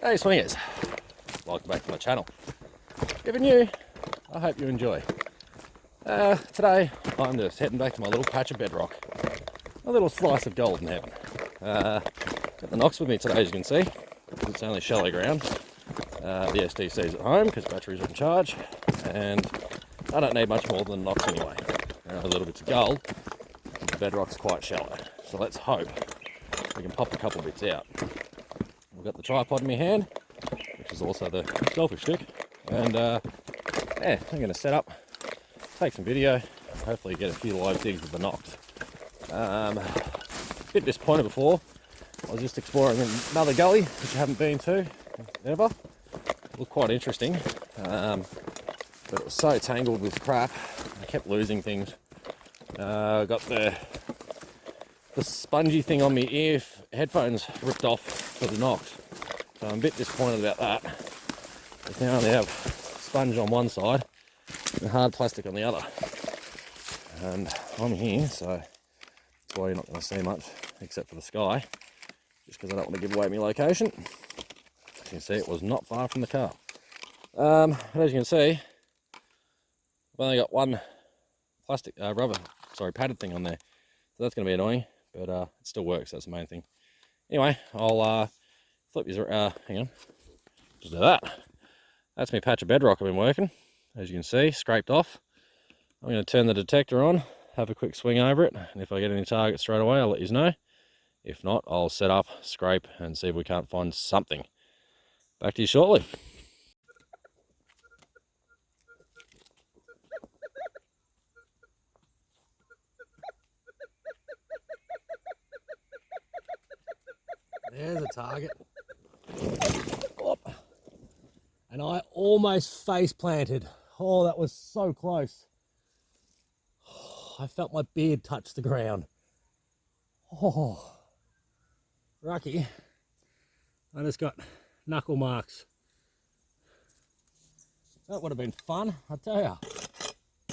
Hey swingers, welcome back to my channel. If you're new, I hope you enjoy. Today I'm just heading back to my little patch of bedrock, a little slice of golden heaven. Got the Knox with me today, as you can see. It's only shallow ground. The STC's at home because batteries are in charge, and I don't need much more than Knox anyway. A little bits of gold, and the bedrock's quite shallow, so let's hope we can pop a couple bits out. I've got the tripod in my hand, which is also the selfie stick, and yeah, I'm going to set up, take some video, hopefully get a few live digs with the Knox. A bit disappointed before. I was just exploring another gully which I haven't been to ever. It looked quite interesting, but it was so tangled with crap. I kept losing things. I got the spongy thing on my headphones ripped off for the Knox, so I'm a bit disappointed about that. Because now they have sponge on one side and hard plastic on the other, and I'm here, so that's why you're not going to see much except for the sky, just because I don't want to give away my location. As you can see, it was not far from the car. As you can see, I've only got one plastic padded thing on there, so that's going to be annoying, but it still works. That's the main thing. Anyway, I'll flip you. Hang on, just do that. That's my patch of bedrock I've been working. As you can see, scraped off. I'm going to turn the detector on, have a quick swing over it, and if I get any targets straight away, I'll let you know. If not, I'll set up, scrape, and see if we can't find something. Back to you shortly. There's a target. And I almost face planted. Oh, that was so close. I felt my beard touch the ground. Oh, lucky. I just got knuckle marks. That would have been fun, I tell ya.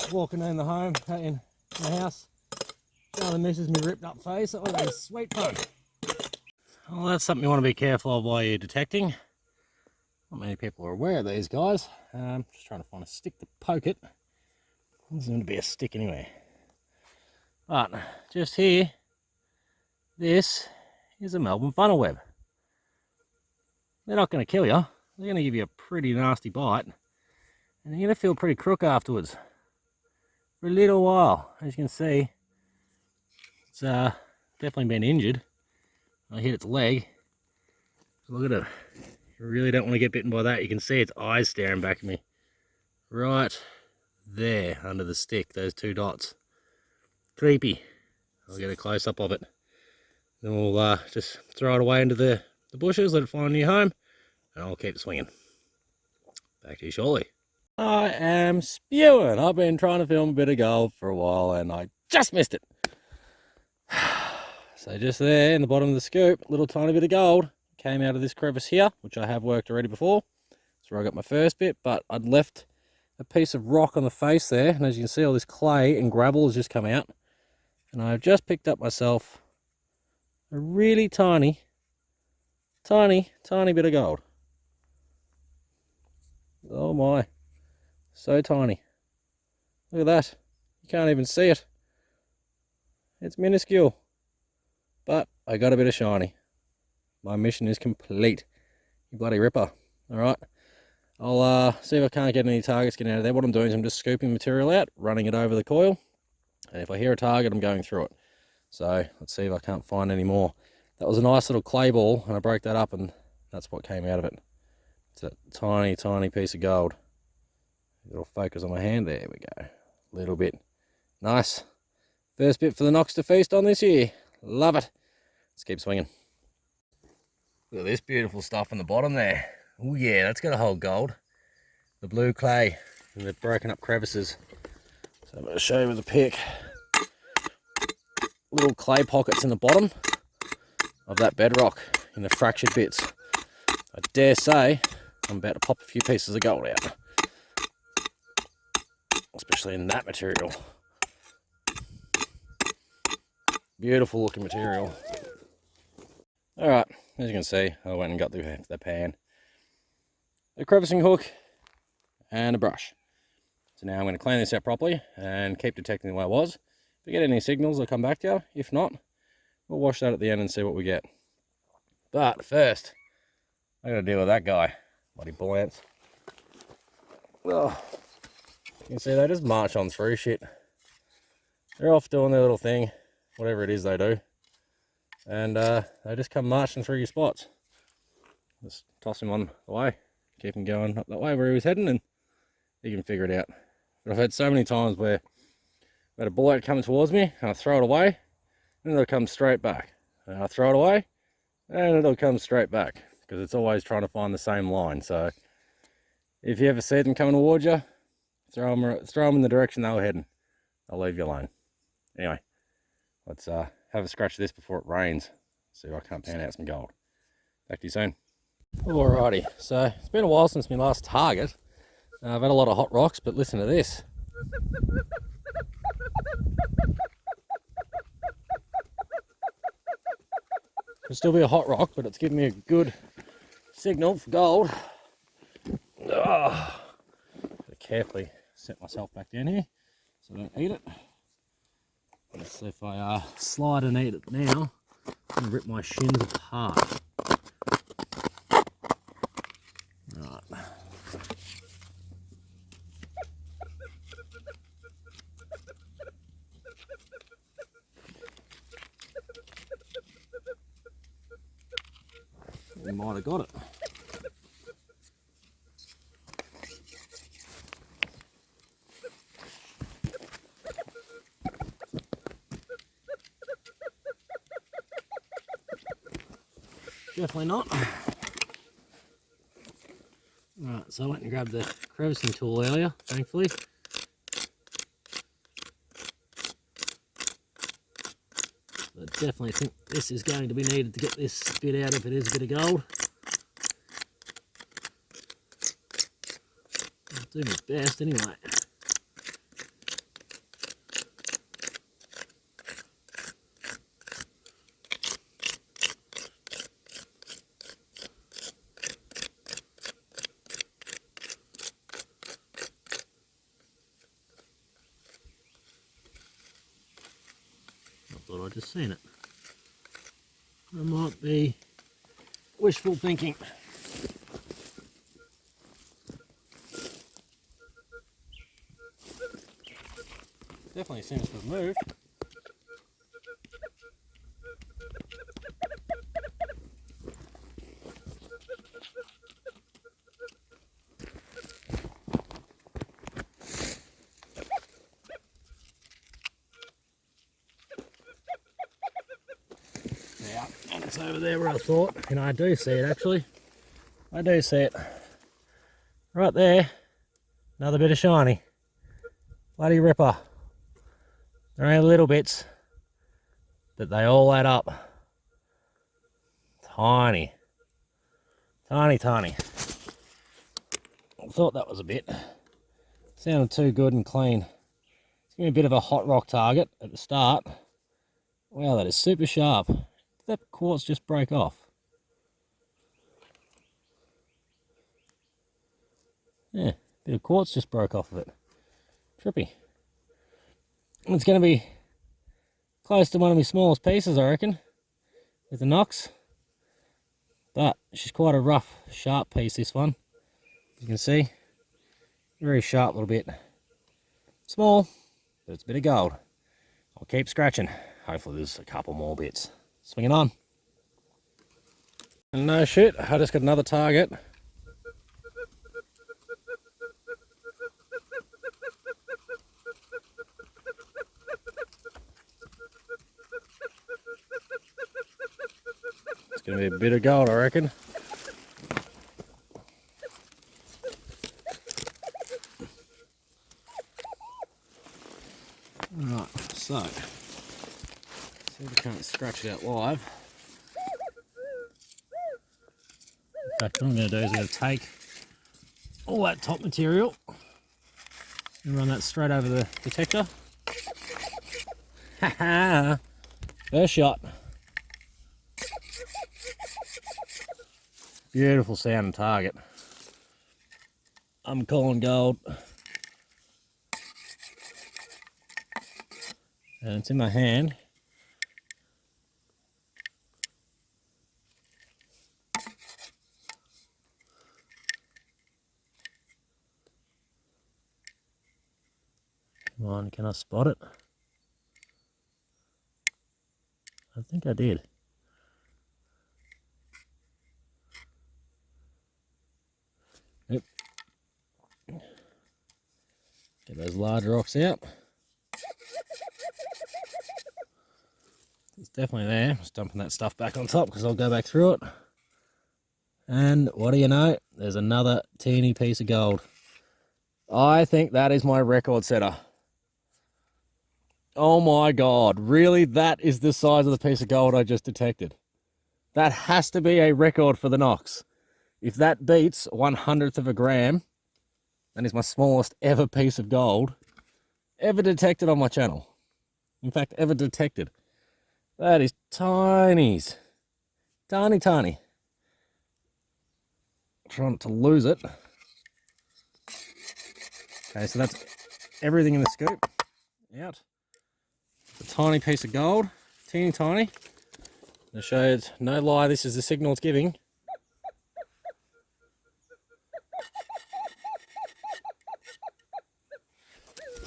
Walking in the house, showing the missus my ripped up face. That would have been sweet fun. Well, that's something you want to be careful of while you're detecting. Not many people are aware of these guys. Just trying to find a stick to poke it. There's going to be a stick anywhere. But just here, this is a Melbourne funnel web. They're not going to kill you. They're going to give you a pretty nasty bite, and you're going to feel pretty crook afterwards for a little while. As you can see, it's definitely been injured. I hit its leg. Look at it. You really don't want to get bitten by that. You can see its eyes staring back at me. Right there under the stick, those two dots. Creepy. I'll get a close-up of it. Then we'll just throw it away into the bushes, let it find a new home, and I'll keep swinging. Back to you shortly. I am spewing. I've been trying to film a bit of gold for a while, and I just missed it. So just there in the bottom of the scoop, a little tiny bit of gold came out of this crevice here, which I have worked already before. That's where I got my first bit, but I'd left a piece of rock on the face there, and as you can see, all this clay and gravel has just come out. And I've just picked up myself a really tiny bit of gold. Oh my, so tiny. Look at that. You can't even see it. It's minuscule. But I got a bit of shiny. My mission is complete. You bloody ripper. Alright. I'll see if I can't get any targets getting out of there. What I'm doing is I'm just scooping material out, running it over the coil. And if I hear a target, I'm going through it. So let's see if I can't find any more. That was a nice little clay ball, and I broke that up, and that's what came out of it. It's a tiny piece of gold. It'll focus on my hand. There we go. A little bit. Nice. First bit for the Knox to feast on this year. Love it. Let's keep swinging. Look at this beautiful stuff in the bottom there. Oh yeah, that's got a whole gold. The blue clay and the broken up crevices. So I'm going to show you with a pick. Little clay pockets in the bottom of that bedrock in the fractured bits. I dare say I'm about to pop a few pieces of gold out. Especially in that material. Beautiful looking material. Alright, as you can see, I went and got the pan. a crevicing hook, and a brush. So now I'm going to clean this out properly and keep detecting the way I was. If we get any signals, I'll come back to you. If not, we'll wash that at the end and see what we get. But first, I got to deal with that guy. Bloody bull ants. Oh, you can see they just march on through shit. They're off doing their little thing, whatever it is they do. And they just come marching through your spots. Just toss him on the way. Keep him going up that way where he was heading and he can figure it out. But I've had so many times where I've had a bull ant coming towards me and I throw it away and it'll come straight back. And I throw it away and it'll come straight back because it's always trying to find the same line. So if you ever see them coming towards you, throw them in the direction they were heading. I'll leave you alone. Anyway, let's have a scratch of this before it rains. See if I can't pan out some gold. Back to you soon. Alrighty, so it's been a while since my last target. I've had a lot of hot rocks, but listen to this. It'll still be a hot rock, but it's giving me a good signal for gold. Oh, carefully set myself back down here so I don't eat it. Let's see if I slide and eat it now. I'm gonna rip my shins apart. Right. We might have got it. Definitely not. Right, so I went and grabbed the crevicing tool earlier, thankfully. I definitely think this is going to be needed to get this bit out if it is a bit of gold. I'll do my best anyway. I thought I'd just seen it. That might be wishful thinking. Definitely seems to have moved. Yeah, and it's over there where I thought, and I do see it actually. I do see it. Right there, another bit of shiny. Bloody ripper. They're only little bits, but they all add up. Tiny. Tiny, tiny. I thought that was a bit. Sounded too good and clean. It's gonna be a bit of a hot rock target at the start. Wow, that is super sharp. Did that quartz just break off? Yeah, a bit of quartz just broke off of it. Trippy. It's going to be close to one of my smallest pieces, I reckon, with the Nox. But she's quite a rough, sharp piece, this one. You can see, very sharp little bit. Small, but it's a bit of gold. I'll keep scratching. Hopefully there's a couple more bits. Swinging on. And no shit, I just got another target. It's going to be a bit of gold, I reckon. Right, so, see if we can't scratch it out live. In fact, what I'm going to do is I'm going to take all that top material and run that straight over the detector. Haha! First shot. Beautiful sounding target. I'm calling gold. And it's in my hand. Come on, can I spot it? I think I did. Yep. Get those large rocks out. It's definitely there. Just dumping that stuff back on top because I'll go back through it. And what do you know? There's another teeny piece of gold. I think that is my record setter. Oh my God, really? That is the size of the piece of gold I just detected. That has to be a record for the Knox. If that beats 1/100th of a gram, that is my smallest ever piece of gold ever detected on my channel. In fact, ever detected. That is tinies. Tiny, tiny. Trying not to lose it. Okay, so that's everything in the scoop. Out. A tiny piece of gold. Teeny tiny. To show it's no lie, this is the signal it's giving.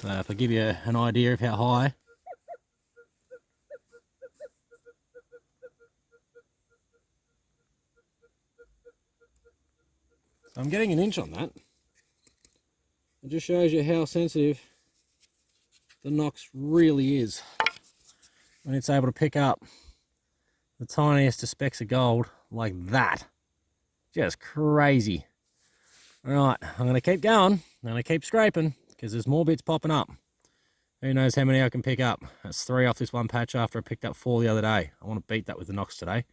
So if I give you an idea of how high. So I'm getting an inch on that. It just shows you how sensitive the Knox really is. When it's able to pick up the tiniest of specks of gold like that. Just crazy. Alright, I'm going to keep going. I'm going to keep scraping because there's more bits popping up. Who knows how many I can pick up. That's 3 off this one patch after I picked up 4 the other day. I want to beat that with the Knox today.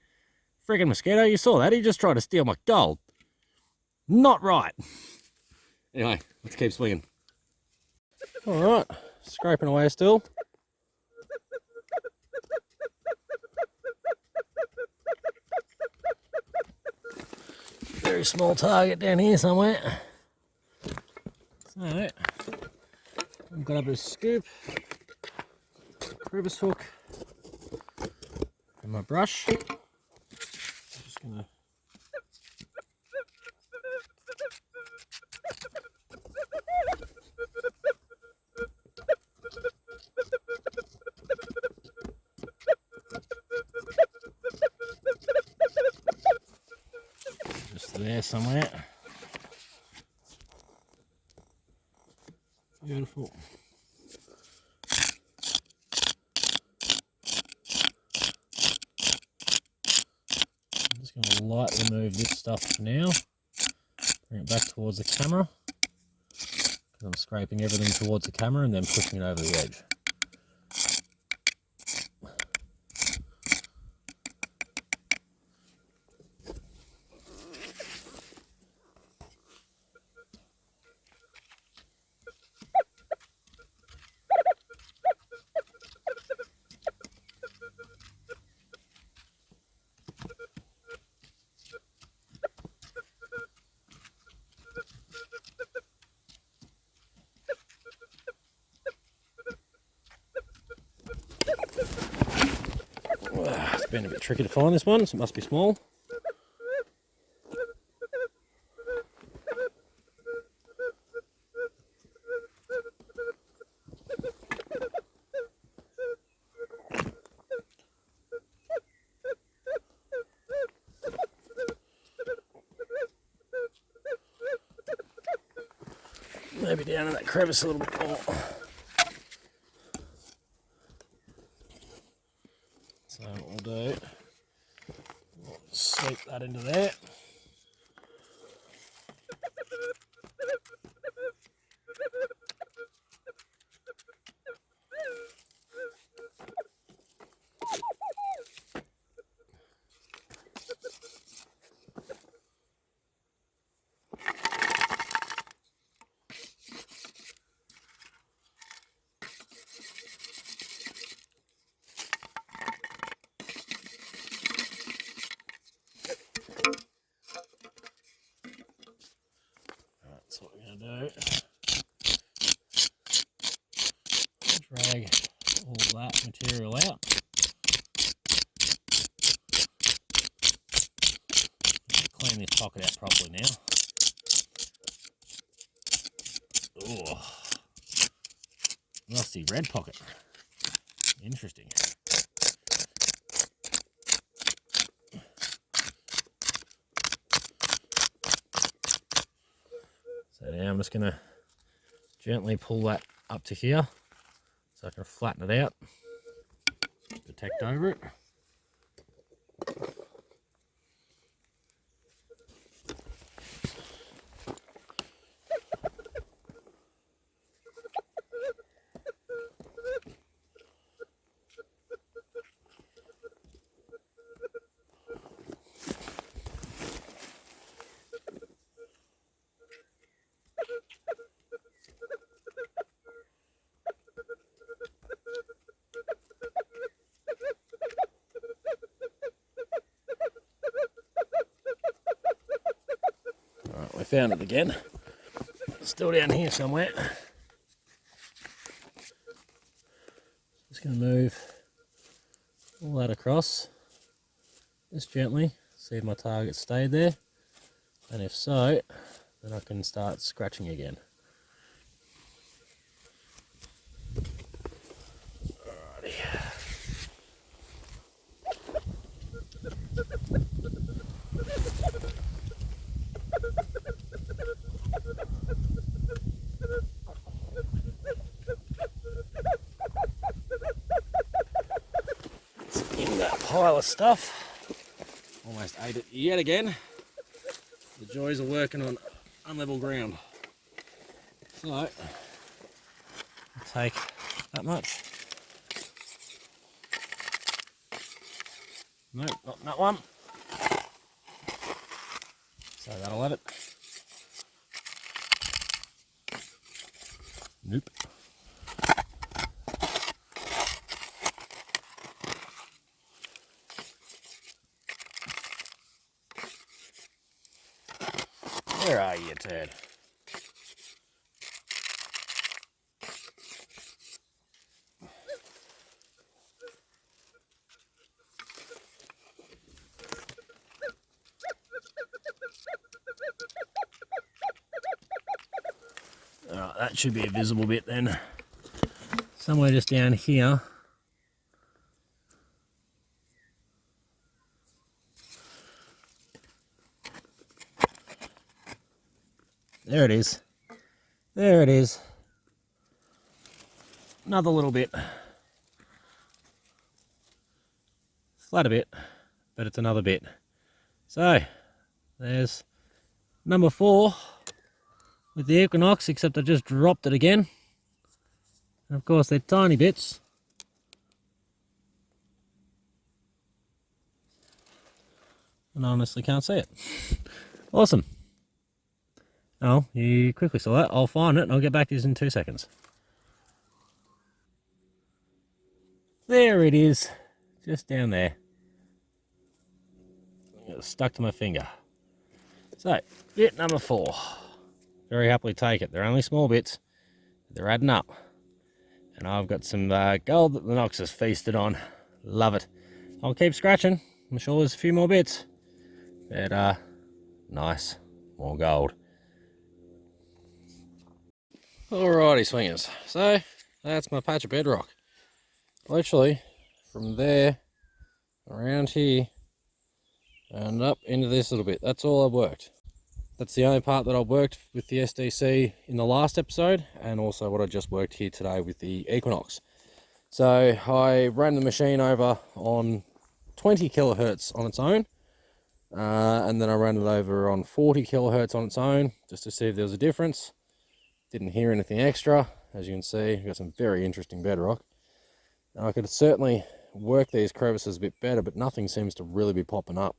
Friggin' mosquito, you saw that? He just tried to steal my gold. Not right. Anyway, let's keep swinging. Alright, scraping away still. Very small target down here somewhere. So, I've got a bit of scoop, crevice hook, and my brush. I'm just gonna just there somewhere. Beautiful. I'm just going to lightly move this stuff for now. Bring it back towards the camera. Because I'm scraping everything towards the camera and then pushing it over the edge. It's been a bit tricky to find this one, so it must be small. Maybe down in that crevice a little bit more. So what we'll do, we'll sweep that into there. going to do, drag all that material out. Clean this pocket out properly now. Oh, rusty red pocket. Interesting. So now I'm just going to gently pull that up to here so I can flatten it out, protect over it. We found it again. Still down here somewhere. Just going to move all that across, just gently, see if my target stayed there, and if so, then I can start scratching again. Alrighty. Pile of stuff. Almost ate it yet again. The joys of working on unlevel ground. So, I'll take that much. Nope, not that one. So that'll have it. Nope. Where are you, Ted? Alright, that should be a visible bit then. Somewhere just down here. There it is. There it is. Another little bit. Flat a bit, but it's another bit. So, there's number 4 with the Equinox, except I just dropped it again. And of course, they're tiny bits. And I honestly can't see it. Awesome. Oh, you quickly saw that. I'll find it and I'll get back to this in 2 seconds. There it is. Just down there. It's stuck to my finger. So, bit number 4. Very happily take it. They're only small bits. They're adding up. And I've got some gold that the Nox has feasted on. Love it. I'll keep scratching. I'm sure there's a few more bits. But, nice. More gold. Alrighty, swingers. So, that's my patch of bedrock. Literally, from there, around here, and up into this little bit. That's all I've worked. That's the only part that I've worked with the SDC in the last episode, and also what I just worked here today with the Equinox. So, I ran the machine over on 20 kilohertz on its own, and then I ran it over on 40 kilohertz on its own, just to see if there was a difference. Didn't hear anything extra. As you can see, we've got some very interesting bedrock. And I could certainly work these crevices a bit better, but nothing seems to really be popping up.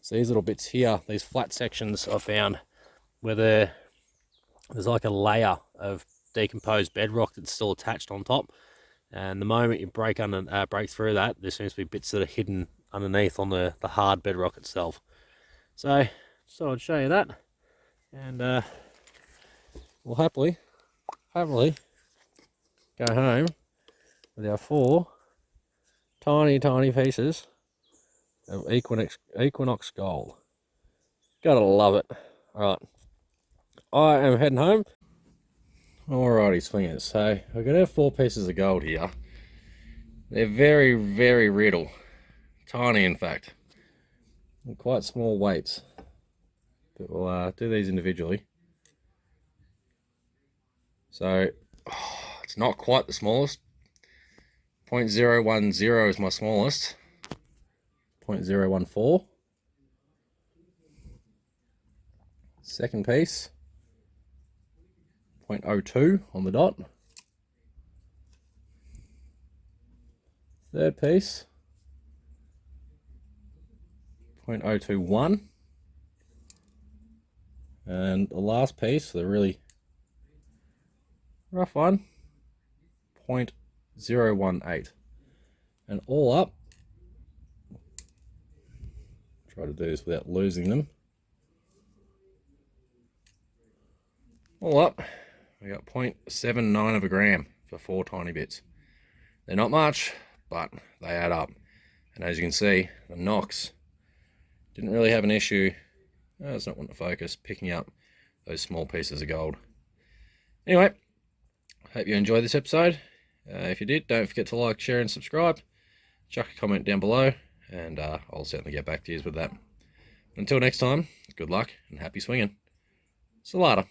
So these little bits here, these flat sections I found, where there's like a layer of decomposed bedrock that's still attached on top. And the moment you break through that, there seems to be bits that are hidden underneath on the hard bedrock itself. So I'd show you that. And we'll happily go home with our 4 tiny pieces of Equinox gold. Gotta love it. Alright, I am heading home. Alrighty, swingers. So I've got our 4 pieces of gold here. They're very brittle. Tiny, in fact. And quite small weights. But we'll do these individually. So, it's not quite the smallest. 0.010 is my smallest. 0.014. Second piece. 0.02 on the dot. Third piece. 0.021. And the last piece, the really rough one, 0.018. And all up, try to do this without losing them. All up, we got 0.79 of a gram for 4 tiny bits. They're not much, but they add up. And as you can see, the Nox didn't really have an issue. It's not wanting to focus, picking up those small pieces of gold. Anyway, hope you enjoyed this episode. If you did, don't forget to like, share, and subscribe. Chuck a comment down below, and I'll certainly get back to you with that. Until next time, good luck and happy swinging. See you later.